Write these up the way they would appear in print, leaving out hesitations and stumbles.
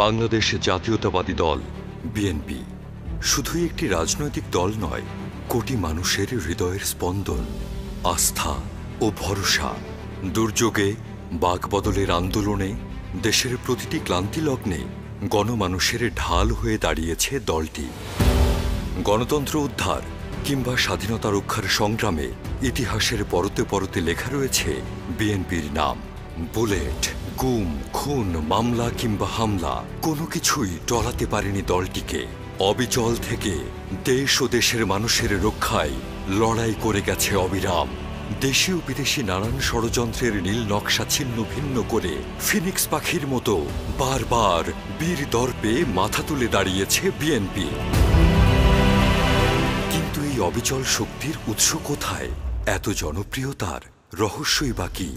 বাংলাদেশ জাতীয়তাবাদী দল বিএনপি শুধুই একটি রাজনৈতিক দল নয়, কোটি মানুষের হৃদয়ের স্পন্দন, আস্থা ও ভরসা। দুর্যোগে, বাকবদলের আন্দোলনে, দেশের প্রতিটি ক্লান্তি লগ্নে গণমানুষের ঢাল হয়ে দাঁড়িয়েছে দলটি। গণতন্ত্র উদ্ধার কিংবা স্বাধীনতা রক্ষার সংগ্রামে ইতিহাসের পরতে পরতে লেখা রয়েছে বিএনপির নাম। বুলেট, গুম, খুন, মামলা কিংবা হামলা কোনো কিছুই টলাতে পারেনি দলটিকে। অবিচল থেকে দেশ ও দেশের মানুষের রক্ষায় লড়াই করে গেছে অবিরাম। দেশি ও বিদেশি নানান ষড়যন্ত্রের নীল নকশা ছিন্ন ভিন্ন করে ফিনিক্স পাখির মতো বারবার বীর দর্পে মাথা তুলে দাঁড়িয়েছে বিএনপি। কিন্তু এই অবিচল শক্তির উৎস কোথায়? এত জনপ্রিয়তার রহস্যই বা কি?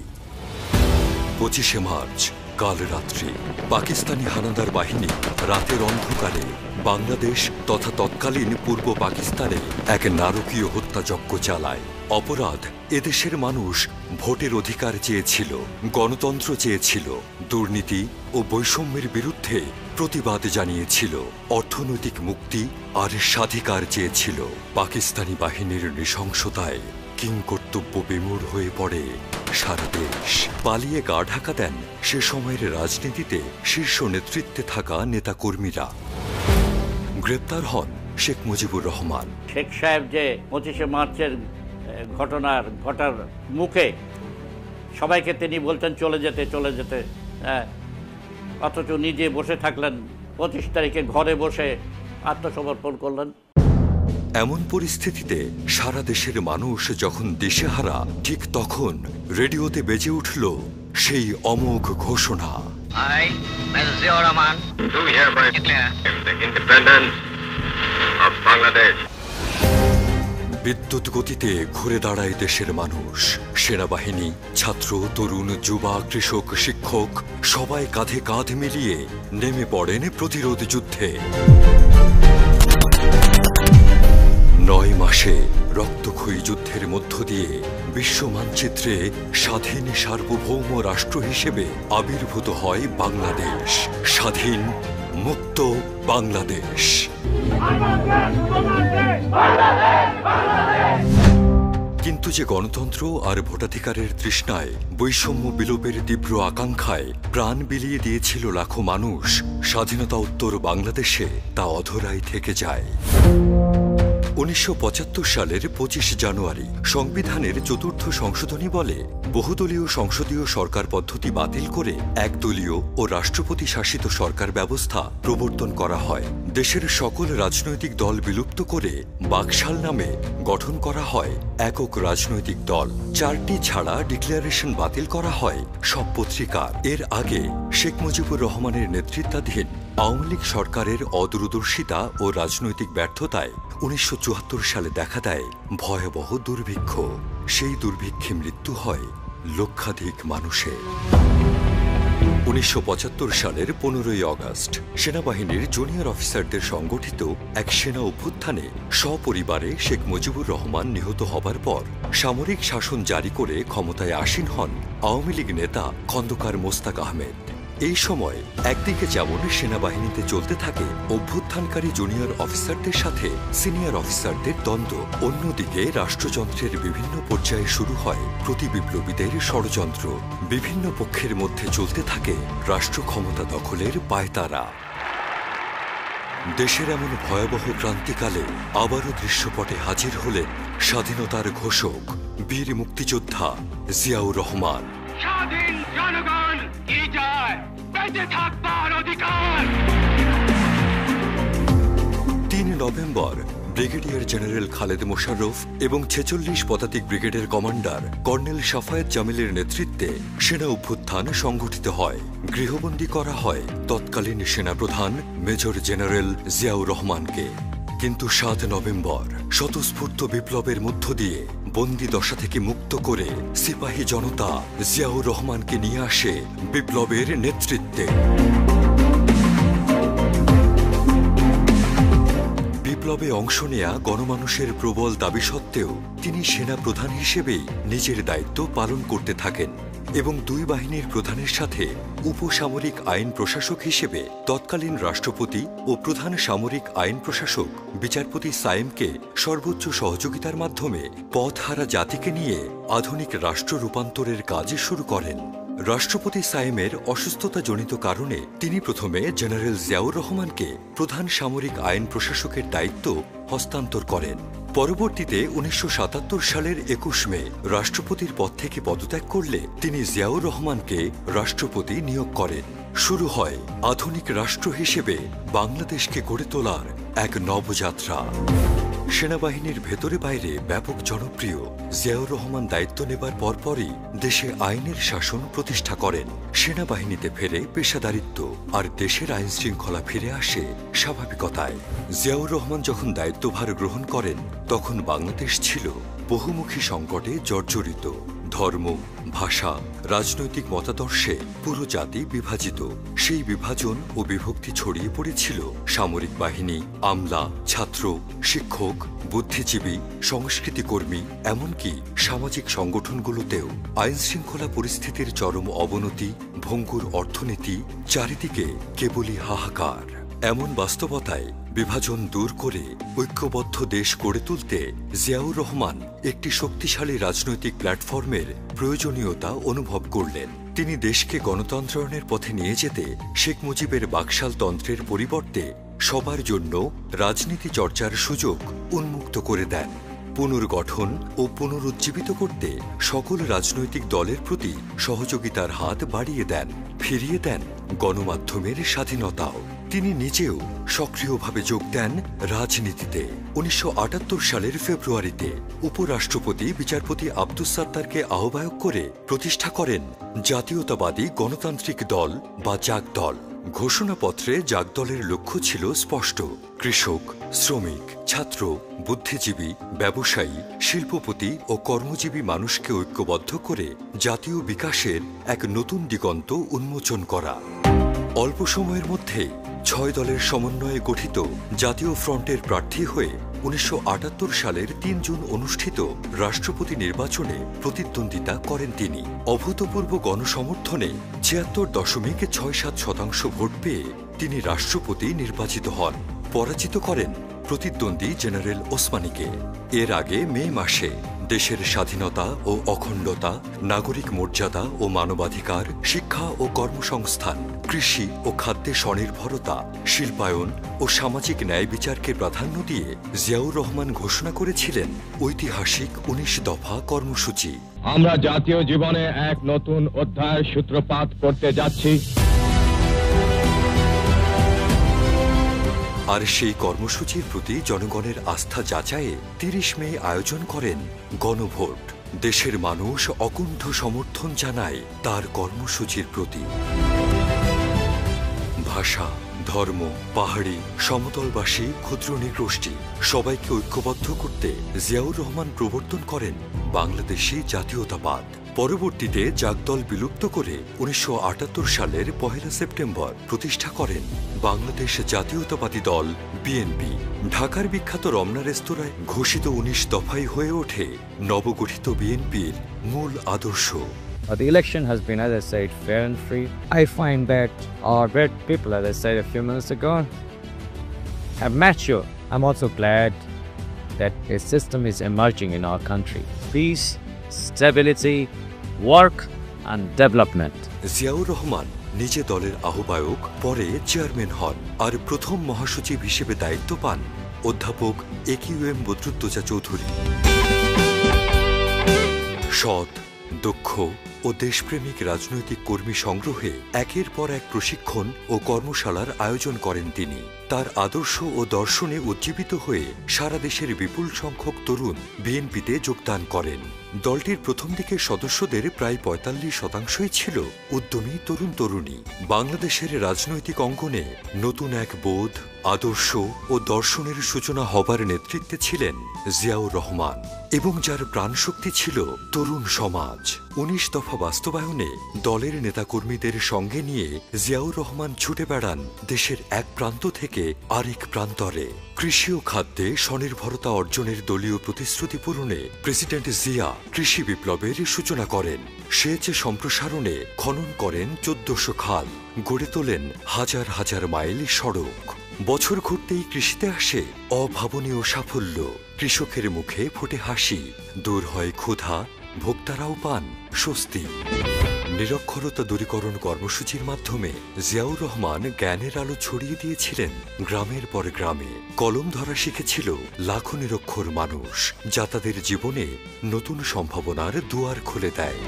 25শে মার্চ কাল রাত্রি পাকিস্তানি হানাদার বাহিনী রাতের অন্ধকারে বাংলাদেশ তথা তৎকালীন পূর্ব পাকিস্তানে এক নারকীয় হত্যাযজ্ঞ চালায়। অপরাধ, এদেশের মানুষ ভোটের অধিকার চেয়েছিল, গণতন্ত্র চেয়েছিল, দুর্নীতি ও বৈষম্যের বিরুদ্ধে প্রতিবাদ জানিয়েছিল, অর্থনৈতিক মুক্তি আর স্বাধিকার চেয়েছিল। পাকিস্তানি বাহিনীর নৃশংসতায় কিংকর্তব্য বিমূঢ় হয়ে পড়ে সারা দেশ। পালিয়ে গা ঢাকা দেন সে সময়ের রাজনীতিতে শীর্ষ নেতৃত্বে থাকা নেতাকর্মীরা। গ্রেপ্তার হন শেখ মুজিবুর রহমান। শেখ সাহেব যে 25শে মার্চের ঘটার মুখে সবাইকে তিনি বলতেন চলে যেতে, অথচ নিজে বসে থাকলেন, 25 তারিখে ঘরে বসে আত্মসমর্পণ করলেন। এমন পরিস্থিতিতে সারা দেশের মানুষ যখন দিশেহারা, ঠিক তখন রেডিওতে বেজে উঠল সেই অমোঘ ঘোষণা, বিদ্যুৎ গতিতে ঘুরে দাঁড়ায় দেশের মানুষ। সেনাবাহিনী, ছাত্র, তরুণ, যুবা, কৃষক, শিক্ষক সবাই কাঁধে কাঁধ মিলিয়ে নেমে পড়েন প্রতিরোধ যুদ্ধে। 9 মাসে রক্তক্ষয়ী যুদ্ধের মধ্য দিয়ে বিশ্ব মানচিত্রে স্বাধীন সার্বভৌম রাষ্ট্র হিসেবে আবির্ভূত হয় বাংলাদেশ। স্বাধীন, মুক্ত বাংলাদেশ। কিন্তু যে গণতন্ত্র আর ভোটাধিকারের তৃষ্ণায়, বৈষম্য বিলোপের তীব্র আকাঙ্ক্ষায় প্রাণ বিলিয়ে দিয়েছিল লাখো মানুষ, স্বাধীনতা উত্তর বাংলাদেশে তা অধরাই থেকে যায়। 1975 সালের 25 জানুয়ারি সংবিধানের 4র্থ সংশোধনী বলে বহুদলীয় সংসদীয় সরকার পদ্ধতি বাতিল করে একদলীয় ও রাষ্ট্রপতি শাসিত সরকার ব্যবস্থা প্রবর্তন করা হয়। দেশের সকল রাজনৈতিক দল বিলুপ্ত করে বাকশাল নামে গঠন করা হয় একক রাজনৈতিক দল। 4টি ছাড়া ডিক্লারেশন বাতিল করা হয় সব পত্রিকার। এর আগে শেখ মুজিবুর রহমানের নেতৃত্বাধীন আওয়ামী লীগ সরকারের অদূরদর্শিতা ও রাজনৈতিক ব্যর্থতায় 1974 সালে দেখা দেয় ভয়াবহ দুর্ভিক্ষ। সেই দুর্ভিক্ষে মৃত্যু হয় লক্ষাধিক মানুষের। 1975 সালের 15ই আগস্ট সেনাবাহিনীর জুনিয়র অফিসারদের সংগঠিত এক সেনা অভ্যুত্থানে সপরিবারে শেখ মুজিবুর রহমান নিহত হবার পর সামরিক শাসন জারি করে ক্ষমতায় আসীন হন আওয়ামী লীগ নেতা খন্দকার মোস্তাক আহমেদ। এই সময় একদিকে যেমন সেনাবাহিনীতে চলতে থাকে অভ্যুত্থানকারী জুনিয়র অফিসারদের সাথে সিনিয়র অফিসারদের দ্বন্দ্ব, অন্যদিকে রাষ্ট্রযন্ত্রের বিভিন্ন পর্যায়ে শুরু হয় প্রতিবিপ্লবীদের ষড়যন্ত্র। বিভিন্ন পক্ষের মধ্যে চলতে থাকে রাষ্ট্র ক্ষমতা দখলের পায়তারা। দেশের এমন ভয়াবহ ক্রান্তিকালে আবারও দৃশ্যপটে হাজির হলেন স্বাধীনতার ঘোষক, বীর মুক্তিযোদ্ধা জিয়াউর রহমান। স্বাধীন জনগণ কি চায়? বেঁচে থাকবার অধিকার। 3 November brigadier general Khaled Mosharraf এবং 46 পদাতিক ব্রিগেডের কমান্ডার কর্নেল শাফায়েত জামিলের নেতৃত্বে সেনা অভ্যুত্থান সংগঠিত হয়। গৃহবন্দী করা হয় তৎকালীন সেনাপ্রধান মেজর জেনারেল জিয়াউর রহমানকে। কিন্তু 7 নভেম্বর স্বতঃস্ফূর্ত বিপ্লবের মধ্য দিয়ে বন্দি দশা থেকে মুক্ত করে সিপাহী জনতা জিয়াউর রহমানকে নিয়ে আসে বিপ্লবের নেতৃত্বে। বিপ্লবে অংশ নেয়া গণমানুষের প্রবল দাবি সত্ত্বেও তিনি সেনা প্রধান হিসেবেই নিজের দায়িত্ব পালন করতে থাকেন। এবং দুই বাহিনীর প্রধানের সাথে উপসামরিক আইন প্রশাসক হিসেবে তৎকালীন রাষ্ট্রপতি ও প্রধান সামরিক আইন প্রশাসক বিচারপতি সায়েমকে সর্বোচ্চ সহযোগিতার মাধ্যমে পথহারা জাতিকে নিয়ে আধুনিক রাষ্ট্র রূপান্তরের কাজ শুরু করেন। রাষ্ট্রপতি সায়েমের অসুস্থতাজনিত কারণে তিনি প্রথমে জেনারেল জিয়াউর রহমানকে প্রধান সামরিক আইন প্রশাসকের দায়িত্ব হস্তান্তর করেন। পরবর্তীতে 1977 সালের 21 মে রাষ্ট্রপতির পদ থেকে পদত্যাগ করলে তিনি জিয়াউর রহমানকে রাষ্ট্রপতি নিয়োগ করেন। শুরু হয় আধুনিক রাষ্ট্র হিসেবে বাংলাদেশকে গড়ে তোলার এক নবযাত্রা। সেনাবাহিনীর ভেতরে বাইরে ব্যাপক জনপ্রিয় জিয়াউর রহমান দায়িত্ব নেবার পরপরই দেশে আইনের শাসন প্রতিষ্ঠা করেন। সেনাবাহিনীতে ফেরে পেশাদারিত্ব, আর দেশের আইন শৃঙ্খলা ফিরে আসে স্বাভাবিকতায়। জিয়াউর রহমান যখন দায়িত্বভার গ্রহণ করেন তখন বাংলাদেশ ছিল বহুমুখী সংকটে জর্জরিত। ধর্ম, ভাষা, রাজনৈতিক মতাদর্শে পুরো জাতি বিভাজিত। সেই বিভাজন ও বিভক্তি ছড়িয়ে পড়েছিল সামরিক বাহিনী, আমলা, ছাত্র, শিক্ষক, বুদ্ধিজীবী, সংস্কৃতিকর্মী, এমনকি সামাজিক সংগঠনগুলোতেও। আইন শৃঙ্খলা পরিস্থিতির চরম অবনতি, ভঙ্গুর অর্থনীতি, চারিদিকে কেবলই হাহাকার। এমন বাস্তবতায় বিভাজন দূর করে ঐক্যবদ্ধ দেশ গড়ে তুলতে জিয়াউর রহমান একটি শক্তিশালী রাজনৈতিক প্ল্যাটফর্মের প্রয়োজনীয়তা অনুভব করলেন। তিনি দেশকে গণতন্ত্রায়নের পথে নিয়ে যেতে শেখ মুজিবের বাকশালতন্ত্রের পরিবর্তে সবার জন্য রাজনীতি চর্চার সুযোগ উন্মুক্ত করে দেন। পুনর্গঠন ও পুনরুজ্জীবিত করতে সকল রাজনৈতিক দলের প্রতি সহযোগিতার হাত বাড়িয়ে দেন। ফিরিয়ে দেন গণমাধ্যমের স্বাধীনতাও। তিনি নিজেও সক্রিয়ভাবে যোগ দেন রাজনীতিতে। 1978 সালের ফেব্রুয়ারিতে উপরাষ্ট্রপতি বিচারপতি আব্দুস সাত্তারকে আহ্বায়ক করে প্রতিষ্ঠা করেন জাতীয়তাবাদী গণতান্ত্রিক দল বা জাগদল। ঘোষণাপত্রে জাগদলের লক্ষ্য ছিল স্পষ্ট: কৃষক, শ্রমিক, ছাত্র, বুদ্ধিজীবী, ব্যবসায়ী, শিল্পপতি ও কর্মজীবী মানুষকে ঐক্যবদ্ধ করে জাতীয় বিকাশের এক নতুন দিগন্ত উন্মোচন করা। অল্প সময়ের মধ্যেই 6 দলের সমন্বয়ে গঠিত জাতীয় ফ্রন্টের প্রার্থী হয়ে 1978 সালের 3 জুন অনুষ্ঠিত রাষ্ট্রপতি নির্বাচনে প্রতিদ্বন্দ্বিতা করেন তিনি। অভূতপূর্ব গণসমর্থনে 76.67% ভোট পেয়ে তিনি রাষ্ট্রপতি নির্বাচিত হন। পরাজিত করেন প্রতিদ্বন্দ্বী জেনারেল ওসমানীকে। এর আগে মে মাসে দেশের স্বাধীনতা ও অখণ্ডতা, নাগরিক মর্যাদা ও মানবাধিকার, শিক্ষা ও কর্মসংস্থান, কৃষি ও খাদ্যে স্বনির্ভরতা, শিল্পায়ন ও সামাজিক ন্যায় বিচারকে প্রাধান্য দিয়ে জিয়াউর রহমান ঘোষণা করেছিলেন ঐতিহাসিক 19 দফা কর্মসূচি। আমরা জাতীয় জীবনে এক নতুন অধ্যায়ের সূত্রপাত করতে যাচ্ছি। আর সেই কর্মসূচির প্রতি জনগণের আস্থা যাচাইয়ে 30 মে আয়োজন করেন গণভোট। দেশের মানুষ অকুণ্ঠ সমর্থন জানায় তার কর্মসূচির প্রতি। ভাষা, ধর্ম, পাহাড়ি, সমতলবাসী, ক্ষুদ্র নৃগোষ্ঠী সবাইকে ঐক্যবদ্ধ করতে জিয়াউর রহমান প্রবর্তন করেন বাংলাদেশি জাতীয়তাবাদ। পরবর্তীতে জাগদল বিলুপ্ত করে 1978 সালের 1 সেপ্টেম্বর প্রতিষ্ঠা করেন বাংলাদেশ জাতীয়তাবাদী দল বিএনপি। ঢাকার বিখ্যাত রমনা রেস্তোরাঁয় ঘোষিত 19 দফাই হয়ে ওঠে নবগঠিত বিএনপির মূল আদর্শ। The election has been, as I said, fair and free. I find that our great people, as I said a few minutes ago, have matured. I'm also glad that a system is emerging in our country. Peace, stability, work and development. Ziaur Rahman নিজে দলের আহ্বায়ক, পরে chairman হন। আর প্রথম মহাসচিব হিসেবে দায়িত্ব পান অধ্যাপক AQM বদরুদ্দোজা চৌধুরী। সৎ, দক্ষ ও দেশপ্রেমিক রাজনৈতিক কর্মী সংগ্রহে একের পর এক প্রশিক্ষণ ও কর্মশালার আয়োজন করেন তিনি। তার আদর্শ ও দর্শনে উজ্জীবিত হয়ে সারা দেশের বিপুল সংখ্যক তরুণ বিএনপিতে যোগদান করেন। দলটির প্রথম দিকের সদস্যদের প্রায় 45%ই ছিল উদ্যমী তরুণ তরুণী। বাংলাদেশের রাজনৈতিক অঙ্গনে নতুন এক বোধ, আদর্শ ও দর্শনের সূচনা হবার নেতৃত্বে ছিলেন জিয়াউর রহমান, এবং যার প্রাণশক্তি ছিল তরুণ সমাজ। 19 দফা বাস্তবায়নে দলের নেতাকর্মীদের সঙ্গে নিয়ে জিয়াউর রহমান ছুটে বেড়ান দেশের এক প্রান্ত থেকে আরেক প্রান্তরে। কৃষি ও খাদ্যে স্বনির্ভরতা অর্জনের দলীয় প্রতিশ্রুতি পূরণে প্রেসিডেন্ট জিয়া কৃষি বিপ্লবের সূচনা করেন। সেচ সম্প্রসারণে খনন করেন 1400 খাল, গড়ে তোলেন হাজার হাজার মাইল সড়ক। বছর ঘুরতেই কৃষিতে আসে অভাবনীয় সাফল্য। কৃষকের মুখে ফোটে হাসি, দূর হয় ক্ষুধা, ভোক্তারাও পান স্বস্তি। নিরক্ষরতা দূরীকরণ কর্মসূচির মাধ্যমে জিয়াউর রহমান জ্ঞানের আলো ছড়িয়ে দিয়েছিলেন গ্রামের পর গ্রামে। কলম ধরা শিখেছিল লাখো নিরক্ষর মানুষ, যা তাদের জীবনে নতুন সম্ভাবনার দুয়ার খুলে দেয়।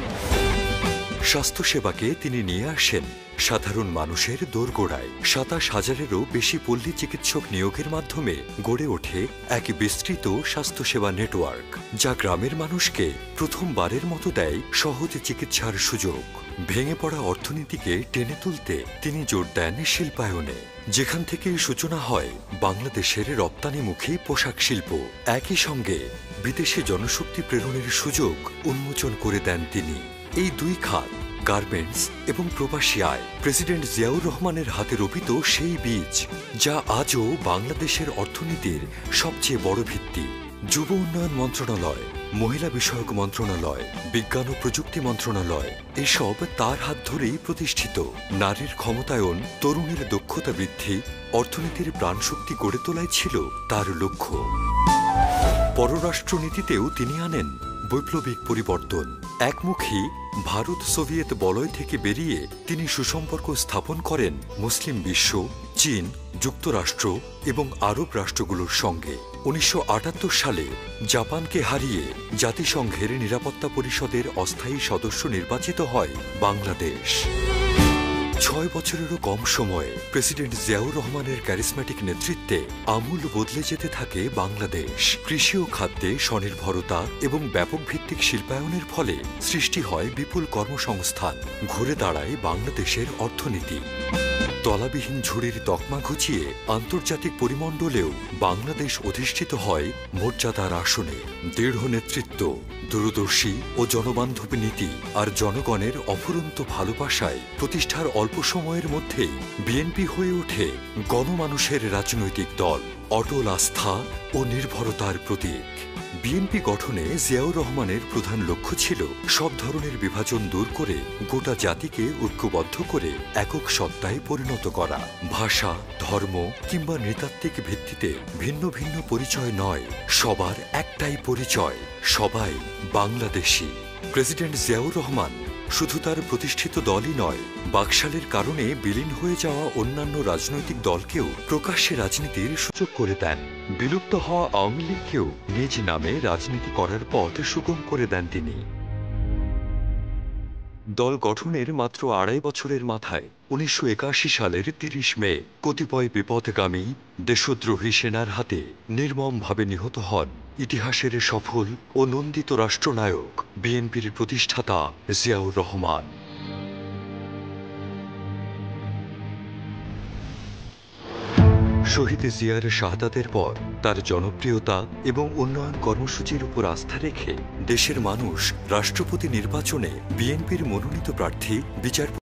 স্বাস্থ্যসেবাকে তিনি নিয়ে আসেন সাধারণ মানুষের দোরগোড়ায়। 27,000-এরও বেশি পল্লী চিকিৎসক নিয়োগের মাধ্যমে গড়ে ওঠে এক বিস্তৃত স্বাস্থ্যসেবা নেটওয়ার্ক, যা গ্রামের মানুষকে প্রথমবারের মতো দেয় সহজ চিকিৎসার সুযোগ। ভেঙে পড়া অর্থনীতিকে টেনে তুলতে তিনি জোর দেন শিল্পায়নে, যেখান থেকে সূচনা হয় বাংলাদেশের রপ্তানিমুখী পোশাক শিল্প। একই সঙ্গে বিদেশে জনশক্তি প্রেরণের সুযোগ উন্মোচন করে দেন তিনি। এই দুই খাত, গার্মেন্টস এবং প্রবাসী আয়, প্রেসিডেন্ট জিয়াউর রহমানের হাতে রোপিত সেই বীজ, যা আজও বাংলাদেশের অর্থনীতির সবচেয়ে বড় ভিত্তি। যুব উন্নয়ন মন্ত্রণালয়, মহিলা বিষয়ক মন্ত্রণালয়, বিজ্ঞান ও প্রযুক্তি মন্ত্রণালয়, এসব তার হাত ধরেই প্রতিষ্ঠিত। নারীর ক্ষমতায়ন, তরুণের দক্ষতা বৃদ্ধি, অর্থনীতির প্রাণশক্তি গড়ে তোলাই ছিল তার লক্ষ্য। পররাষ্ট্রনীতিতেও তিনি আনেন বৈপ্লবিক পরিবর্তন। একমুখী ভারত সোভিয়েত বলয় থেকে বেরিয়ে তিনি সুসম্পর্ক স্থাপন করেন মুসলিম বিশ্ব, চীন, যুক্তরাষ্ট্র এবং আরব রাষ্ট্রগুলোর সঙ্গে। 1978 সালে জাপানকে হারিয়ে জাতিসংঘের নিরাপত্তা পরিষদের অস্থায়ী সদস্য নির্বাচিত হয় বাংলাদেশ। 6 বছরেরও কম সময়ে প্রেসিডেন্ট জিয়াউর রহমানের ক্যারিসম্যাটিক নেতৃত্বে আমূল বদলে যেতে থাকে বাংলাদেশ। কৃষি ও খাদ্যে স্বনির্ভরতা এবং ব্যাপক ভিত্তিক শিল্পায়নের ফলে সৃষ্টি হয় বিপুল কর্মসংস্থান, ঘুরে দাঁড়ায় বাংলাদেশের অর্থনীতি। তলাবিহীন ঝুড়ির তকমা ঘুচিয়ে আন্তর্জাতিক পরিমণ্ডলেও বাংলাদেশ অধিষ্ঠিত হয় মর্যাদার আসনে। দৃঢ় নেতৃত্ব, দূরদর্শী ও জনবান্ধব নীতি আর জনগণের অফুরন্ত ভালোবাসায় প্রতিষ্ঠার অল্প সময়ের মধ্যেই বিএনপি হয়ে ওঠে গণমানুষের রাজনৈতিক দল, অটল আস্থা ও নির্ভরতার প্রতীক। বিএনপি গঠনে জিয়াউর রহমানের প্রধান লক্ষ্য ছিল সব ধরনের বিভাজন দূর করে গোটা জাতিকে ঐক্যবদ্ধ করে একক সত্তায় পরিণত করা। ভাষা, ধর্ম কিংবা নৃতাত্ত্বিক ভিত্তিতে ভিন্ন ভিন্ন পরিচয় নয়, সবার একটাই পরিচয়, সবাই বাংলাদেশী। প্রেসিডেন্ট জিয়াউর রহমান শুধু তার প্রতিষ্ঠিত দলই নয়, বাকশালের কারণে বিলীন হয়ে যাওয়া অন্যান্য রাজনৈতিক দলকেও প্রকাশ্যে রাজনীতির সুযোগ করে দেন। বিলুপ্ত হওয়া আওয়ামী লীগকেও নিজ নামে রাজনীতি করার পথ সুগম করে দেন তিনি। দল গঠনের মাত্র 2.5 বছরের মাথায় 1981 সালের 30 মে কতিপয় বিপথগামী দেশদ্রোহী সেনার হাতে নির্মমভাবে নিহত হন ইতিহাসের সফল ও নন্দিত রাষ্ট্রনায়ক বিএনপির প্রতিষ্ঠাতা জিয়াউর রহমান। শহীদ জিয়ার শাহাদাতের পর তার জনপ্রিয়তা এবং উন্নয়ন কর্মসূচির উপর আস্থা রেখে দেশের মানুষ রাষ্ট্রপতি নির্বাচনে বিএনপির মনোনীত প্রার্থী বিচারপতি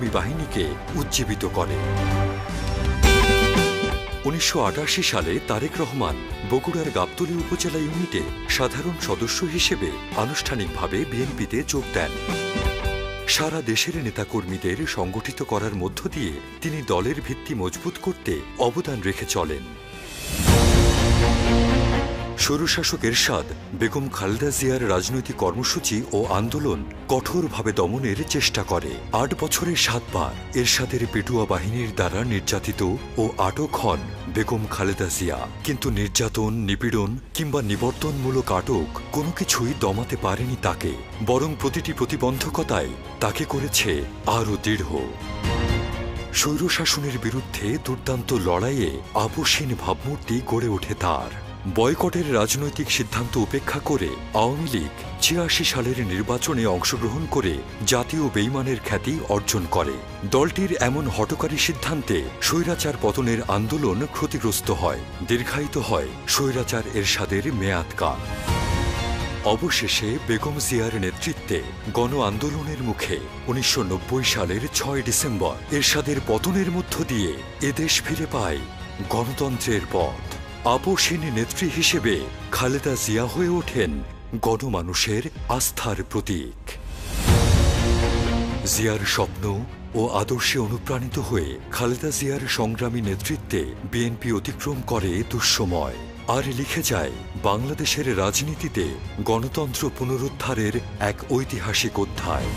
সংগ্রামী বাহিনীকে উজ্জীবিত করে। 1988 সালে তারেক রহমান বগুড়ার গাবতলী উপজেলা ইউনিটে সাধারণ সদস্য হিসেবে আনুষ্ঠানিকভাবে বিএনপিতে যোগ দেন। সারা দেশের নেতাকর্মীদের সংগঠিত করার মধ্য দিয়ে তিনি দলের ভিত্তি মজবুত করতে অবদান রেখে চলেন। স্বৈরশাসক এরশাদ বেগম খালেদা জিয়ার রাজনৈতিক কর্মসূচি ও আন্দোলন কঠোরভাবে দমনের চেষ্টা করে। 8 বছরে 7 বার এরশাদের পেটুয়া বাহিনীর দ্বারা নির্যাতিত ও আটক হন বেগম খালেদা জিয়া। কিন্তু নির্যাতন, নিপীড়ন কিংবা নিবর্তনমূলক আটক কোনো কিছুই দমাতে পারেনি তাকে, বরং প্রতিটি প্রতিবন্ধকতায় তাকে করেছে আরও দৃঢ়। স্বৈরশাসনের বিরুদ্ধে দুর্দান্ত লড়াইয়ে আপোষহীন ভাবমূর্তি গড়ে ওঠে তার। বয়কটের রাজনৈতিক সিদ্ধান্ত উপেক্ষা করে আওয়ামী লীগ ৮৬ সালের নির্বাচনে অংশগ্রহণ করে জাতীয় বেইমানের খ্যাতি অর্জন করে। দলটির এমন হঠকারী সিদ্ধান্তে স্বৈরাচার পতনের আন্দোলন ক্ষতিগ্রস্ত হয়, দীর্ঘায়িত হয় স্বৈরাচার এরশাদের মেয়াদকাল। অবশেষে বেগম জিয়ার নেতৃত্বে গণ আন্দোলনের মুখে 1990 সালের 6 ডিসেম্বর এরশাদের পতনের মধ্য দিয়ে এদেশ ফিরে পায় গণতন্ত্রের পথ। আপোষহীন নেত্রী হিসেবে খালেদা জিয়া হয়ে ওঠেন গণমানুষের আস্থার প্রতীক। জিয়ার স্বপ্ন ও আদর্শে অনুপ্রাণিত হয়ে খালেদা জিয়ার সংগ্রামী নেতৃত্বে বিএনপি অতিক্রম করে দুঃসময়, আর লিখে যায় বাংলাদেশের রাজনীতিতে গণতন্ত্র পুনরুদ্ধারের এক ঐতিহাসিক অধ্যায়।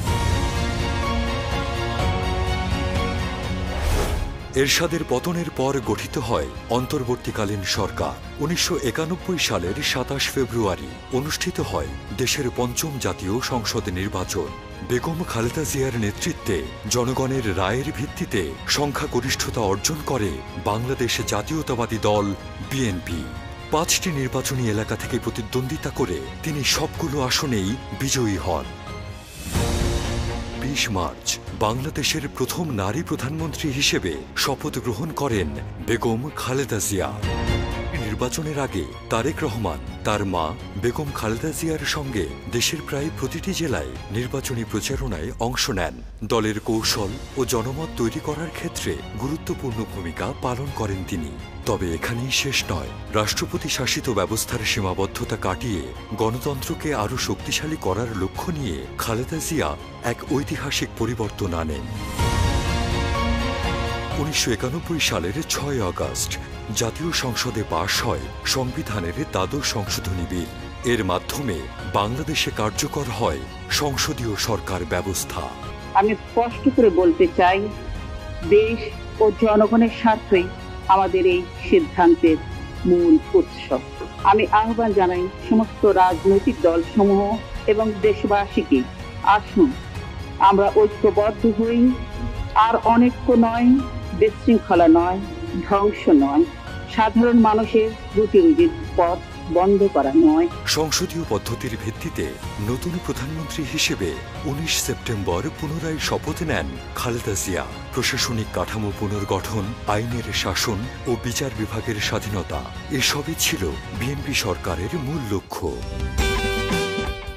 এরশাদের পতনের পর গঠিত হয় অন্তর্বর্তীকালীন সরকার। 1991 সালের 27 ফেব্রুয়ারি অনুষ্ঠিত হয় দেশের ৫ম জাতীয় সংসদ নির্বাচন। বেগম খালেদা জিয়ার নেতৃত্বে জনগণের রায়ের ভিত্তিতে সংখ্যাগরিষ্ঠতা অর্জন করে বাংলাদেশ জাতীয়তাবাদী দল বিএনপি। 5টি নির্বাচনী এলাকা থেকে প্রতিদ্বন্দ্বিতা করে তিনি সবগুলো আসনেই বিজয়ী হন। 20 মার্চ বাংলাদেশের প্রথম নারী প্রধানমন্ত্রী হিসেবে শপথ গ্রহণ করেন বেগম খালেদা জিয়া। নির্বাচনের আগে তারেক রহমান তার মা বেগম খালেদা জিয়ার সঙ্গে দেশের প্রায় প্রতিটি জেলায় নির্বাচনী প্রচারণায় অংশ নেন। দলের কৌশল ও জনমত তৈরি করার ক্ষেত্রে গুরুত্বপূর্ণ ভূমিকা পালন করেন তিনি। তবে এখানেই শেষ নয়। রাষ্ট্রপতি শাসিত ব্যবস্থার সীমাবদ্ধতা কাটিয়ে গণতন্ত্রকে আরও শক্তিশালী করার লক্ষ্য নিয়ে খালেদা জিয়া এক ঐতিহাসিক পরিবর্তন আনেন। 1991 সালের 6 আগস্ট জাতীয় সংসদে পাশ হয় সংবিধানের দ্বাদশ সংশোধনী বিল। এর মাধ্যমে বাংলাদেশে কার্যকর হয় সংসদীয় সরকার ব্যবস্থা। আমি স্পষ্ট করে বলতে চাই, দেশ ও জনগণের স্বার্থেই আমাদের এই সিদ্ধান্তের মূল উৎস। আমি আহ্বান জানাই সমস্ত রাজনৈতিক দলসমূহ এবং দেশবাসীকে, আসুন আমরা ঐক্যবদ্ধ হই। আর অনৈক্য নয়, বিশৃঙ্খলা নয়, ধ্বংস নয়, সাধারণ মানুষের রুটি রুজির পথ বন্ধ করা নয়। সংসদীয় পদ্ধতির ভিত্তিতে নতুন প্রধানমন্ত্রী হিসেবে 19 সেপ্টেম্বর পুনরায় শপথ নেন খালেদা জিয়া। প্রশাসনিক কাঠামো পুনর্গঠন, আইনের শাসন ও বিচার বিভাগের স্বাধীনতা, এসবই ছিল বিএনপি সরকারের মূল লক্ষ্য।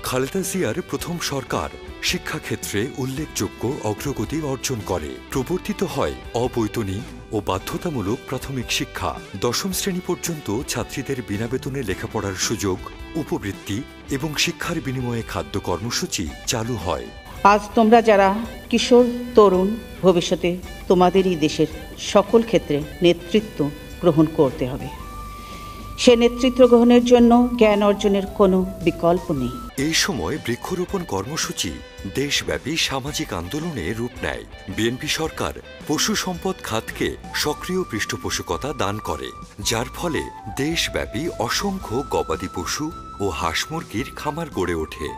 খালেদা জিয়ার প্রথম সরকার শিক্ষাক্ষেত্রে উল্লেখযোগ্য অগ্রগতি অর্জন করে। প্রবর্তিত হয় অবৈতনিক ও বাধ্যতামূলক প্রাথমিক শিক্ষা। 10ম শ্রেণী পর্যন্ত ছাত্রীদের বিনা বেতনে লেখাপড়ার সুযোগ, উপবৃত্তি এবং শিক্ষার বিনিময়ে খাদ্য কর্মসূচি চালু হয়। আজ তোমরা যারা কিশোর তরুণ, ভবিষ্যতে তোমাদেরই দেশের সকল ক্ষেত্রে নেতৃত্ব গ্রহণ করতে হবে। সে নেতৃত্ব গ্রহণের জন্য জ্ঞান অর্জনের কোনো বিকল্প নেই। এই সময় বৃক্ষরোপণ কর্মসূচি দেশব্যাপী সামাজিক আন্দোলনে রূপ নেয়। বিএনপি সরকার পশু সম্পদ খাতকে সক্রিয় পৃষ্ঠপোষকতা দান করে, যার ফলে দেশব্যাপী অসংখ্য গবাদি পশু ও হাঁস মুরগির খামার গড়ে ওঠে।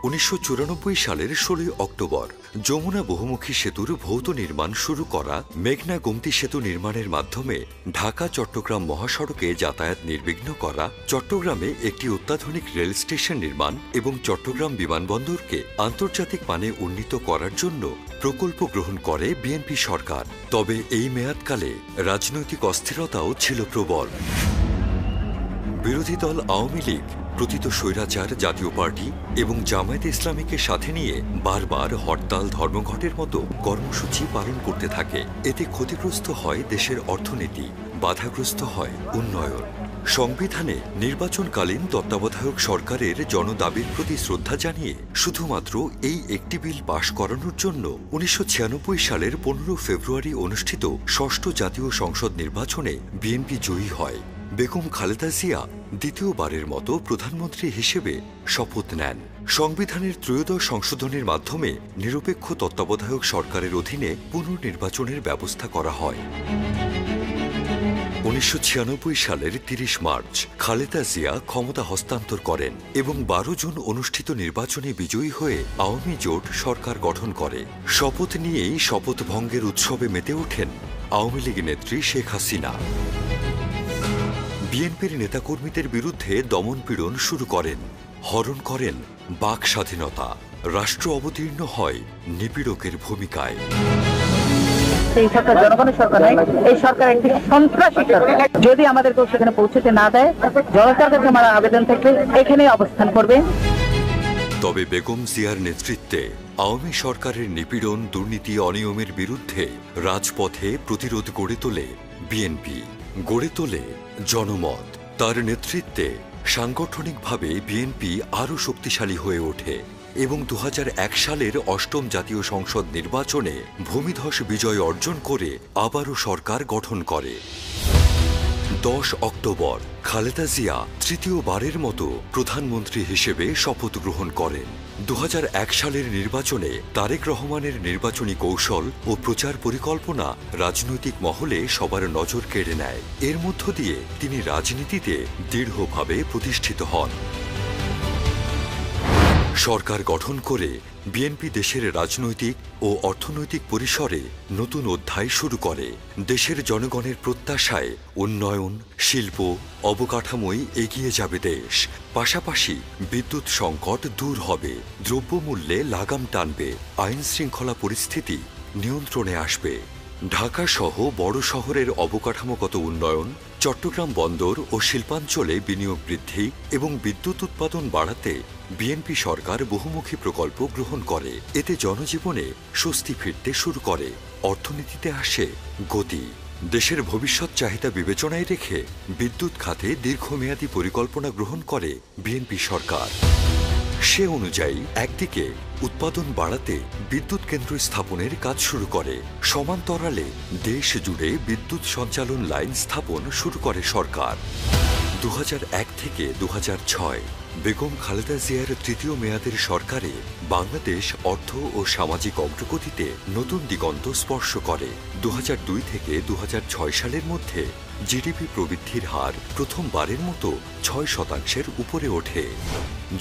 1994 সালের 16 অক্টোবর যমুনা বহুমুখী সেতুর ভৌত নির্মাণ শুরু করা, মেঘনা গোমতী সেতু নির্মাণের মাধ্যমে ঢাকা চট্টগ্রাম মহাসড়কে যাতায়াত নির্বিঘ্ন করা, চট্টগ্রামে একটি অত্যাধুনিক রেল স্টেশন নির্মাণ এবং চট্টগ্রাম বিমানবন্দরকে আন্তর্জাতিক মানে উন্নীত করার জন্য প্রকল্প গ্রহণ করে বিএনপি সরকার। তবে এই মেয়াদকালে রাজনৈতিক অস্থিরতাও ছিল প্রবল। বিরোধী দল আওয়ামী লীগ প্রতীত স্বৈরাচার জাতীয় পার্টি এবং জামায়াতে ইসলামীকে সাথে নিয়ে বারবার হরতাল ধর্মঘটের মতো কর্মসূচি পালন করতে থাকে। এতে ক্ষতিগ্রস্ত হয় দেশের অর্থনীতি, বাধাগ্রস্ত হয় উন্নয়ন। সংবিধানে নির্বাচনকালীন তত্ত্বাবধায়ক সরকারের জনদাবির প্রতি শ্রদ্ধা জানিয়ে শুধুমাত্র এই একটি বিল পাশ করানোর জন্য 1996 সালের 15 ফেব্রুয়ারি অনুষ্ঠিত ষষ্ঠ জাতীয় সংসদ নির্বাচনে বিএনপি জয়ী হয়। বেগম খালেদা জিয়া দ্বিতীয়বারের মতো প্রধানমন্ত্রী হিসেবে শপথ নেন। সংবিধানের ত্রয়োদশ সংশোধনের মাধ্যমে নিরপেক্ষ তত্ত্বাবধায়ক সরকারের অধীনে পুনর্নির্বাচনের ব্যবস্থা করা হয়। 1996 সালের 30 মার্চ খালেদা জিয়া ক্ষমতা হস্তান্তর করেন এবং 12 জুন অনুষ্ঠিত নির্বাচনে বিজয়ী হয়ে আওয়ামী জোট সরকার গঠন করে। শপথ নিয়েই শপথ ভঙ্গের উৎসবে মেতে ওঠেন আওয়ামী লীগ নেত্রী শেখ হাসিনা। বিএনপির নেতাকর্মীদের বিরুদ্ধে দমনপীড়ন শুরু করেন, হরণ করেন বাক স্বাধীনতা। রাষ্ট্র অবতীর্ণ হয় নিপীড়কের ভূমিকায়। এই সরকার জনগণের সরকার নয়, এই সরকার একটি সন্ত্রাসী সরকার। যদি আমাদেরকে সেখানে পৌঁছতে না দেয়, জনতার কাছে আমার আবেদন থেকে এখানে অবস্থান করবে। তবে বেগম জিয়ার নেতৃত্বে আওয়ামী সরকারের নিপীড়ন, দুর্নীতি, অনিয়মের বিরুদ্ধে রাজপথে প্রতিরোধ গড়ে তোলে বিএনপি, গড়ে তোলে জনমত। তার নেতৃত্বে সাংগঠনিকভাবে বিএনপি আরও শক্তিশালী হয়ে ওঠে এবং 2001 সালের অষ্টম জাতীয় সংসদ নির্বাচনে ভূমিধস বিজয় অর্জন করে আবারও সরকার গঠন করে। 10 অক্টোবর খালেদা জিয়া তৃতীয়বারের মতো প্রধানমন্ত্রী হিসেবে শপথ গ্রহণ করেন। 2001 সালের নির্বাচনে তারেক রহমানের নির্বাচনী কৌশল ও প্রচার পরিকল্পনা রাজনৈতিক মহলে সবার নজর কেড়ে নেয়। এর মধ্য দিয়ে তিনি রাজনীতিতে দৃঢ়ভাবে প্রতিষ্ঠিত হন। সরকার গঠন করে বিএনপি দেশের রাজনৈতিক ও অর্থনৈতিক পরিসরে নতুন অধ্যায় শুরু করে। দেশের জনগণের প্রত্যাশায় উন্নয়ন, শিল্প, অবকাঠামোয় এগিয়ে যাবে দেশ। পাশাপাশি বিদ্যুৎ সংকট দূর হবে, দ্রব্যমূল্যে লাগাম টানবে, আইন শৃঙ্খলা পরিস্থিতি নিয়ন্ত্রণে আসবে। ঢাকা সহ বড় শহরের অবকাঠামোগত উন্নয়ন, চট্টগ্রাম বন্দর ও শিল্পাঞ্চলে বিনিয়োগ বৃদ্ধি এবং বিদ্যুৎ উৎপাদন বাড়াতে বিএনপি সরকার বহুমুখী প্রকল্প গ্রহণ করে। এতে জনজীবনে স্বস্তি ফিরতে শুরু করে, অর্থনীতিতে আসে গতি। দেশের ভবিষ্যৎ চাহিদা বিবেচনায় রেখে বিদ্যুৎ খাতে দীর্ঘমেয়াদী পরিকল্পনা গ্রহণ করে বিএনপি সরকার। সে অনুযায়ী একদিকে উৎপাদন বাড়াতে বিদ্যুৎ কেন্দ্র স্থাপনের কাজ শুরু করে, সমান্তরালে দেশ জুড়ে বিদ্যুৎ সঞ্চালন লাইন স্থাপন শুরু করে সরকার। 2001 থেকে 2006 বেগম খালেদা জিয়ার তৃতীয় মেয়াদের সরকারে বাংলাদেশ অর্থ ও সামাজিক অগ্রগতিতে নতুন দিগন্ত স্পর্শ করে। 2002 থেকে 2006 সালের মধ্যে জিডিপি প্রবৃদ্ধির হার প্রথমবারের মতো 6% উপরে ওঠে।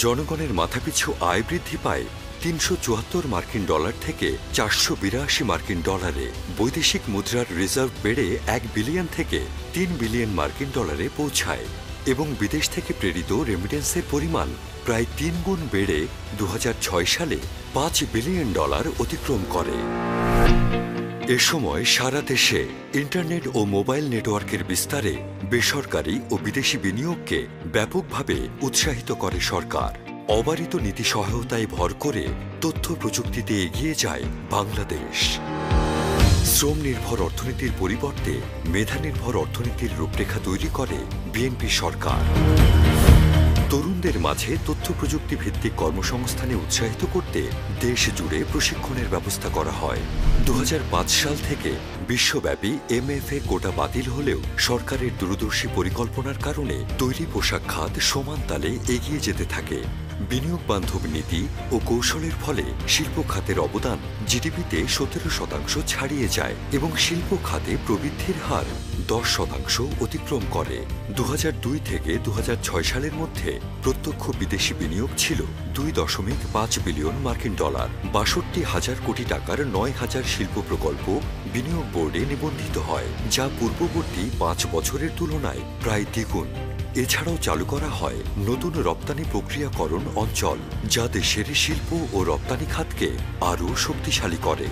জনগণের মাথাপিছু আয় বৃদ্ধি পায় 374 মার্কিন ডলার থেকে 482 মার্কিন ডলারে। বৈদেশিক মুদ্রার রিজার্ভ বেড়ে 1 বিলিয়ন থেকে 3 বিলিয়ন মার্কিন ডলারে পৌঁছায় এবং বিদেশ থেকে প্রেরিত রেমিটেন্সের পরিমাণ প্রায় 3 গুণ বেড়ে 2006 সালে 5 বিলিয়ন ডলার অতিক্রম করে। এ সময় সারা দেশে ইন্টারনেট ও মোবাইল নেটওয়ার্কের বিস্তারে বেসরকারি ও বিদেশি বিনিয়োগকে ব্যাপকভাবে উৎসাহিত করে সরকার। অবারিত নীতি সহায়তায় ভর করে তথ্য প্রযুক্তিতে এগিয়ে যায় বাংলাদেশ। শ্রম নির্ভর অর্থনীতির পরিবর্তে মেধা নির্ভর অর্থনীতির রূপরেখা তৈরি করে বিএনপি সরকার। তরুণদের মাঝে তথ্য প্রযুক্তি ভিত্তিক কর্মসংস্থানে উৎসাহিত করতে দেশ জুড়ে প্রশিক্ষণের ব্যবস্থা করা হয়। 2005 সাল থেকে বিশ্বব্যাপী MFA কোটা বাতিল হলেও সরকারের দূরদর্শী পরিকল্পনার কারণে তৈরি পোশাক খাত সমান তালে এগিয়ে যেতে থাকে। বিনিয়োগ বান্ধব নীতি ও কৌশলের ফলে শিল্প খাতের অবদান জিডিপিতে 17% ছাড়িয়ে যায় এবং শিল্প খাতে প্রবৃদ্ধির হার 10% অতিক্রম করে। 2002 থেকে 2006 সালের মধ্যে প্রত্যক্ষ বিদেশি বিনিয়োগ ছিল 2.5 বিলিয়ন মার্কিন ডলার। 62,000 কোটি টাকার 9,000 শিল্প প্রকল্প বিনিয়োগ বোর্ডে নিবন্ধিত হয়, যা পূর্ববর্তী 5 বছরের তুলনায় প্রায় দ্বিগুণ। এছাড়াও চালু করা হয় নতুন রপ্তানি প্রক্রিয়াকরণ অঞ্চল, যা দেশের শিল্প ও রপ্তানি খাতকে আরও শক্তিশালী করে।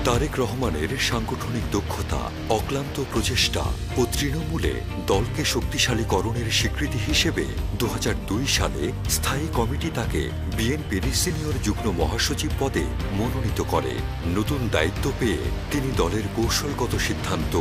তারেক রহমানের সাংগঠনিক দক্ষতা, অক্লান্ত প্রচেষ্টা ও তৃণমূলে দলকে শক্তিশালীকরণের স্বীকৃতি হিসেবে 2002 সালে স্থায়ী কমিটি তাকে বিএনপির সিনিয়র যুগ্ম মহাসচিব পদে মনোনীত করে। নতুন দায়িত্ব পেয়ে তিনি দলের কৌশলগত সিদ্ধান্ত,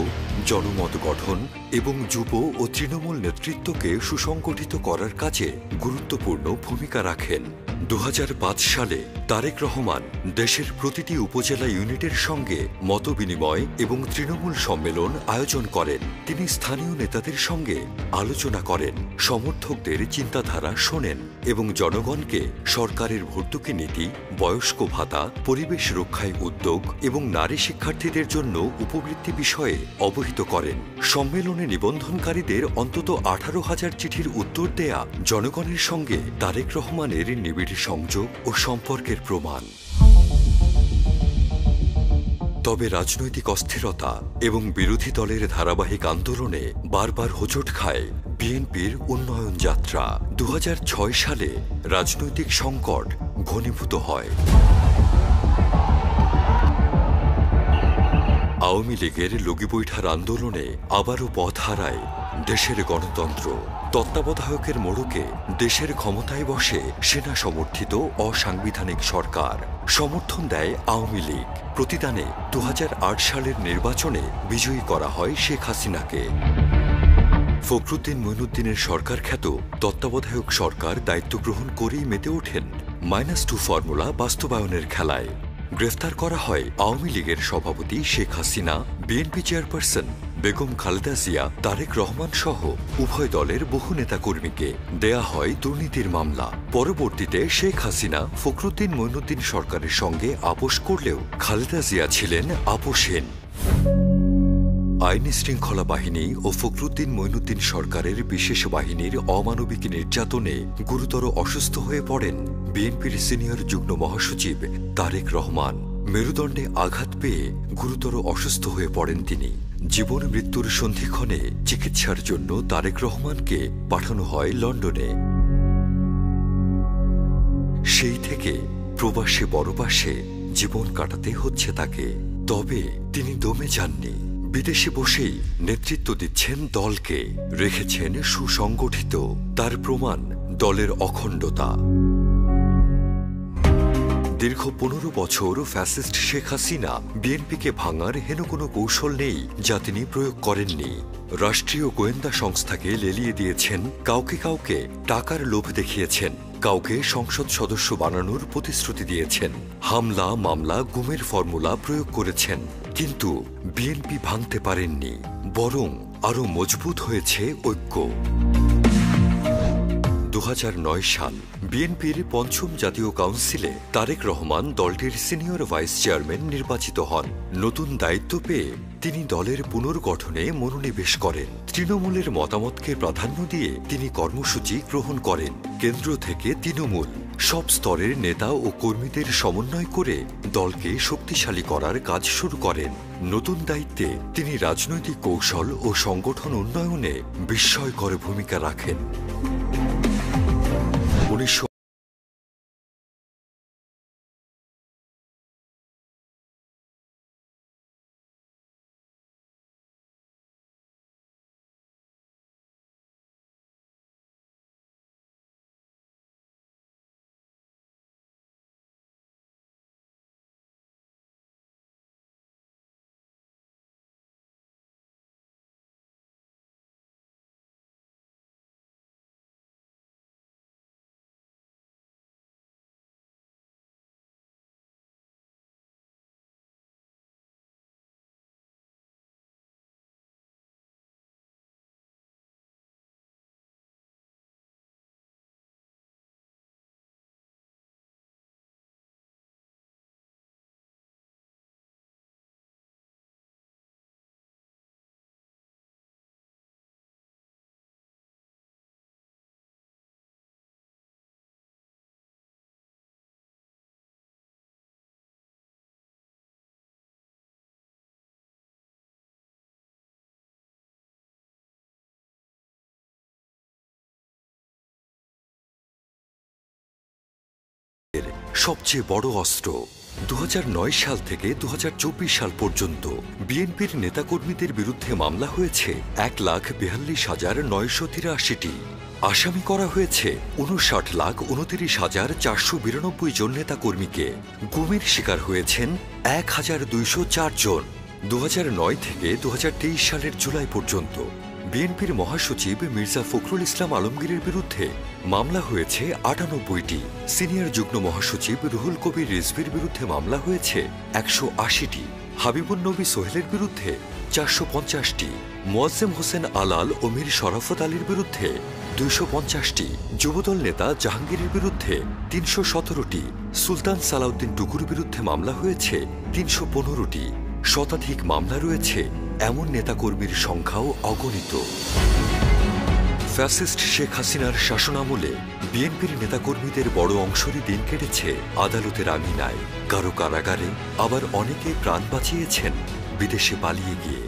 জনমত গঠন এবং যুব ও তৃণমূল নেতৃত্বকে সুসংগঠিত করার কাজে গুরুত্বপূর্ণ ভূমিকা রাখেন। 2005 সালে তারেক রহমান দেশের প্রতিটি উপজেলা ইউনিটের সঙ্গে মতবিনিময় এবং তৃণমূল সম্মেলন আয়োজন করেন। তিনি স্থানীয় নেতাদের সঙ্গে আলোচনা করেন, সমর্থকদের চিন্তাধারা শোনেন এবং জনগণকে সরকারের ভর্তুকি নীতি, বয়স্ক ভাতা, পরিবেশ রক্ষায় উদ্যোগ এবং নারী শিক্ষার্থীদের জন্য উপবৃত্তি বিষয়ে অবহিত করেন। সম্মেলনে নিবন্ধনকারীদের অন্তত 18,000 চিঠির উত্তর দেয়া জনগণের সঙ্গে তারেক রহমানের নিবিড় সংযোগ ও সম্পর্কের প্রমাণ। তবে রাজনৈতিক অস্থিরতা এবং বিরোধী দলের ধারাবাহিক আন্দোলনে বারবার হোঁচট খায় বিএনপির উন্নয়ন যাত্রা। 2006 সালে রাজনৈতিক সংকট ঘনীভূত হয়। আওয়ামী লীগের লগিবৈঠার আন্দোলনে আবারও পথ হারায় দেশের গণতন্ত্র। তত্ত্বাবধায়কের মোড়কে দেশের ক্ষমতায় বসে সেনা সমর্থিত অসাংবিধানিক সরকার। সমর্থন দেয় আওয়ামী লীগ। প্রতিদানে 2008 সালের নির্বাচনে বিজয়ী করা হয় শেখ হাসিনাকে। ফখরুদ্দিন মঈনুদ্দিনের সরকার খ্যাত তত্ত্বাবধায়ক সরকার দায়িত্ব গ্রহণ করেই মেতে ওঠেন -2 ফর্মুলা বাস্তবায়নের খেলায়। গ্রেফতার করা হয় আওয়ামী লীগের সভাপতি শেখ হাসিনা, বিএনপি চেয়ারপারসন বেগম খালেদা জিয়া, তারেক রহমান সহ উভয় দলের বহু নেতাকর্মীকে। দেয়া হয় দুর্নীতির মামলা। পরবর্তীতে শেখ হাসিনা ফখরুদ্দিন মঈনুদ্দিন সরকারের সঙ্গে আপোষ করলেও খালেদা জিয়া ছিলেন আপোষহীন। আইনি শৃঙ্খলা বাহিনী ও ফখরুদ্দিন মঈনুদ্দিন সরকারের বিশেষ বাহিনীর অমানবিক নির্যাতনে গুরুতর অসুস্থ হয়ে পড়েন বিএনপির সিনিয়র যুগ্ম মহাসচিব তারেক রহমান। মেরুদণ্ডে আঘাত পেয়ে গুরুতর অসুস্থ হয়ে পড়েন তিনি। জীবন মৃত্যুর সন্ধিক্ষণে চিকিৎসার জন্য তারেক রহমানকে পাঠানো হয় লন্ডনে। সেই থেকে প্রবাসে পরবাসে জীবন কাটাতে হচ্ছে তাকে। তবে তিনি দমে যাননি। বিদেশে বসেই নেতৃত্ব দিচ্ছেন দলকে, রেখেছেন সুসংগঠিত। তার প্রমাণ দলের অখণ্ডতা। দীর্ঘ 15 বছর ফ্যাসিস্ট শেখ হাসিনা বিএনপিকে ভাঙার হেন কোনো কৌশল নেই যা তিনি প্রয়োগ করেননি। রাষ্ট্রীয় গোয়েন্দা সংস্থাকে লেলিয়ে দিয়েছেন, কাউকে কাউকে টাকার লোভ দেখিয়েছেন, কাউকে সংসদ সদস্য বানানোর প্রতিশ্রুতি দিয়েছেন, হামলা মামলা গুমের ফর্মুলা প্রয়োগ করেছেন। কিন্তু বিএনপি ভাঙতে পারেননি, বরং আরো মজবুত হয়েছে ঐক্য। 2009 সাল বিএনপির ৫ম জাতীয় কাউন্সিলে তারেক রহমান দলটির সিনিয়র ভাইস চেয়ারম্যান নির্বাচিত হন। নতুন দায়িত্ব পেয়ে তিনি দলের পুনর্গঠনে মনোনিবেশ করেন। তৃণমূলের মতামতকে প্রাধান্য দিয়ে তিনি কর্মসূচি গ্রহণ করেন। কেন্দ্র থেকে তৃণমূল সব স্তরের নেতা ও কর্মীদের সমন্বয় করে দলকে শক্তিশালী করার কাজ শুরু করেন। নতুন দায়িত্বে তিনি রাজনৈতিক কৌশল ও সংগঠন উন্নয়নে বিস্ময়কর ভূমিকা রাখেন। 19সবচেয়ে বড় অস্ত্র 2009 সাল থেকে 2024 সাল পর্যন্ত বিএনপির নেতাকর্মীদের বিরুদ্ধে মামলা হয়েছে 1,42,983টি। আসামি করা হয়েছে 59,29,492 জন নেতাকর্মীকে। গুমের শিকার হয়েছেন 1,204 জন। 2009 থেকে 2023 সালের জুলাই পর্যন্ত বিএনপির মহাসচিব মির্জা ফখরুল ইসলাম আলমগীরের বিরুদ্ধে মামলা হয়েছে 98টি। সিনিয়র যুগ্ম মহাসচিব রুহুল কবির রিজভির বিরুদ্ধে মামলা হয়েছে 180টি। হাবিবুন নবী সোহেলের বিরুদ্ধে 450টি। মোয়াজ্জেম হোসেন আলাল ও মীর শরাফত আলীর বিরুদ্ধে 250টি। যুবদল নেতা জাহাঙ্গীরের বিরুদ্ধে 317টি। সুলতান সালাউদ্দিন টুকুর বিরুদ্ধে মামলা হয়েছে 315টি। শতাধিক মামলা রয়েছে এমন নেতাকর্মীর সংখ্যাও অগণিত। ফ্যাসিস্ট শেখ হাসিনার শাসনামলে বিএনপির নেতাকর্মীদের বড় অংশেরই দিন কেটেছে আদালতের আঙিনায়, কারো কারাগারে, আবার অনেকে প্রাণ বাঁচিয়েছেন বিদেশে পালিয়ে গিয়ে।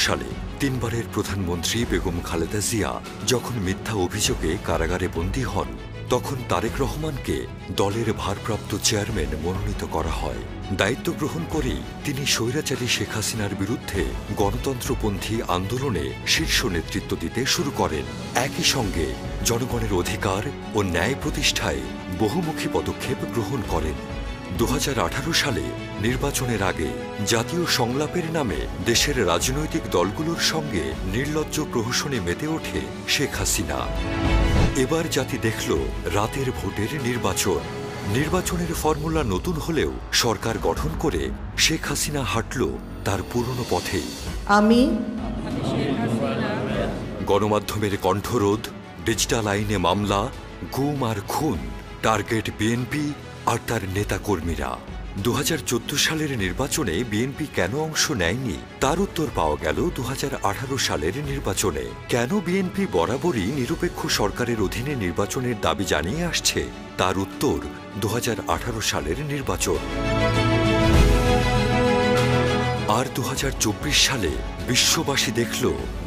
সালে 3 বারের প্রধানমন্ত্রী বেগম খালেদা জিয়া যখন মিথ্যা অভিযোগে কারাগারে বন্দী হন, তখন তারেক রহমানকে দলের ভারপ্রাপ্ত চেয়ারম্যান মনোনীত করা হয়। দায়িত্ব গ্রহণ করেই তিনি স্বৈরাচারী শেখ হাসিনার বিরুদ্ধে গণতন্ত্রপন্থী আন্দোলনে শীর্ষ নেতৃত্ব দিতে শুরু করেন। একই সঙ্গে জনগণের অধিকার ও ন্যায় প্রতিষ্ঠায় বহুমুখী পদক্ষেপ গ্রহণ করেন। 2018 সালে নির্বাচনের আগে জাতীয় সংলাপের নামে দেশের রাজনৈতিক দলগুলোর সঙ্গে নির্লজ্জ প্রহসনে মেতে ওঠে শেখ হাসিনা। এবার জাতি দেখল রাতের ভোটের নির্বাচন। নির্বাচনের ফর্মুলা নতুন হলেও সরকার গঠন করে শেখ হাসিনা হাঁটল তার পুরনো পথেই। গণমাধ্যমের কণ্ঠরোধ, ডিজিটাল আইনে মামলা, গুম আর খুন, টার্গেট বিএনপি আর তার নেতাকর্মীরা। 2014 সালের নির্বাচনে বিএনপি কেন অংশ নেয়নি তার উত্তর পাওয়া গেল 2018 সালের নির্বাচনে। কেন বিএনপি বরাবরই নিরপেক্ষ সরকারের অধীনে নির্বাচনের দাবি জানিয়ে আসছে তার উত্তর 2018 সালের নির্বাচন। আর 2024 সালে বিশ্ববাসী দেখল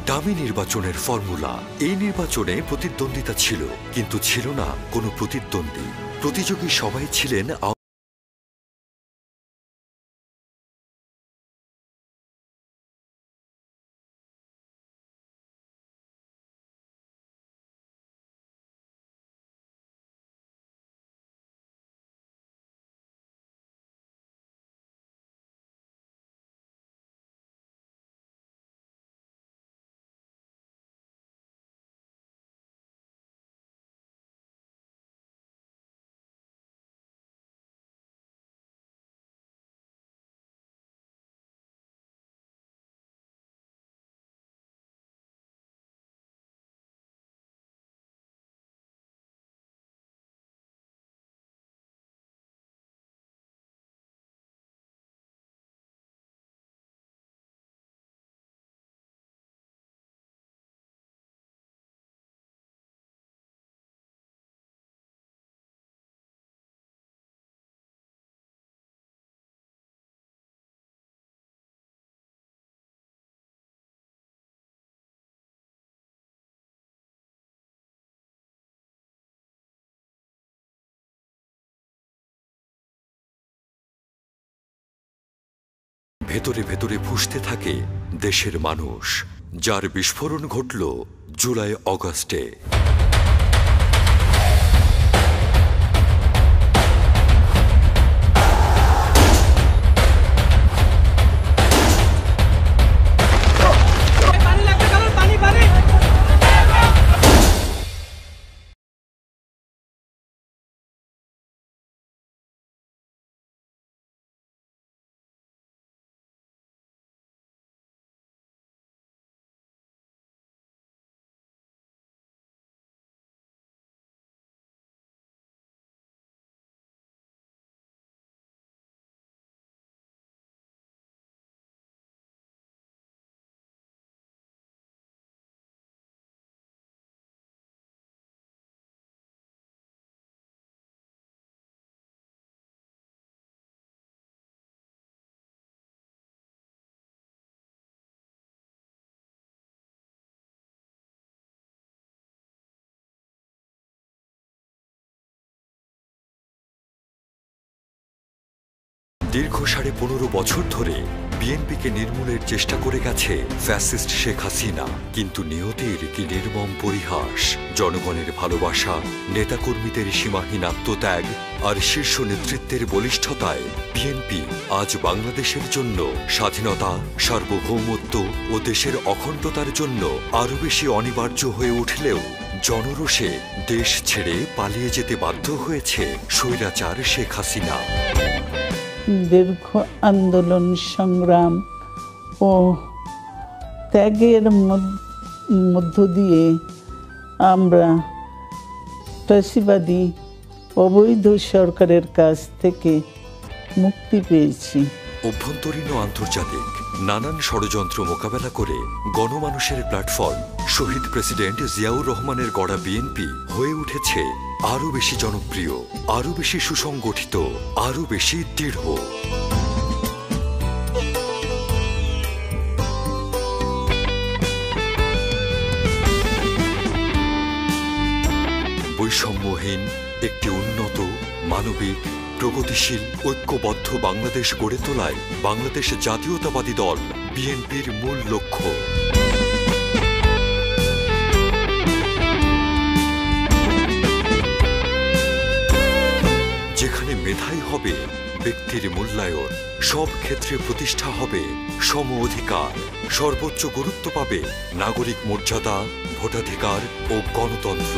দামি নির্বাচনের ফর্মুলা। এই নির্বাচনে প্রতিদ্বন্দ্বিতা ছিল, কিন্তু ছিল না কোনো প্রতিদ্বন্দ্বী। প্রতিযোগী সবাই ছিলেন ভেতরে ভেতরে ফুঁসতে থাকে দেশের মানুষ, যার বিস্ফোরণ ঘটল জুলাই অগাস্টে। দীর্ঘ 15.5 বছর ধরে বিএনপিকে নির্মূলের চেষ্টা করে গেছে ফ্যাসিস্ট শেখ হাসিনা, কিন্তু নিয়তির কি নির্মম পরিহাস। জনগণের ভালোবাসা, নেতাকর্মীদের সীমাহীন আত্মত্যাগ আর শীর্ষ নেতৃত্বের বলিষ্ঠতায় বিএনপি আজ বাংলাদেশের জন্য স্বাধীনতা, সার্বভৌমত্ব ও দেশের অখণ্ডতার জন্য আরও বেশি অনিবার্য হয়ে উঠলেও জনরোষে দেশ ছেড়ে পালিয়ে যেতে বাধ্য হয়েছে স্বৈরাচার শেখ হাসিনা। দীর্ঘ আন্দোলন, সংগ্রাম ও ত্যাগের মধ্য দিয়ে আমরা ফ্যাসিবাদী অবৈধ সরকারের কাছ থেকে মুক্তি পেয়েছি। অভ্যন্তরীণ ও আন্তর্জাতিক নানান ষড়যন্ত্র মোকাবেলা করে গণমানুষের প্ল্যাটফর্ম শহীদ প্রেসিডেন্ট জিয়াউর রহমানের গড়া বিএনপি হয়ে উঠেছে আরও বেশি জনপ্রিয়, আরও বেশি সুসংগঠিত, আরও বেশি দৃঢ়। বৈষম্যহীন একটি উন্নত, মানবিক, প্রগতিশীল, ঐক্যবদ্ধ বাংলাদেশ গড়ে তোলায় বাংলাদেশ জাতীয়তাবাদী দল বিএনপির মূল লক্ষ্য। যেখানে মেধাই হবে ব্যক্তির মূল্যায়ন, সব ক্ষেত্রে প্রতিষ্ঠা হবে সম অধিকার, সর্বোচ্চ গুরুত্ব পাবে নাগরিক মর্যাদা, ভোটাধিকার ও গণতন্ত্র।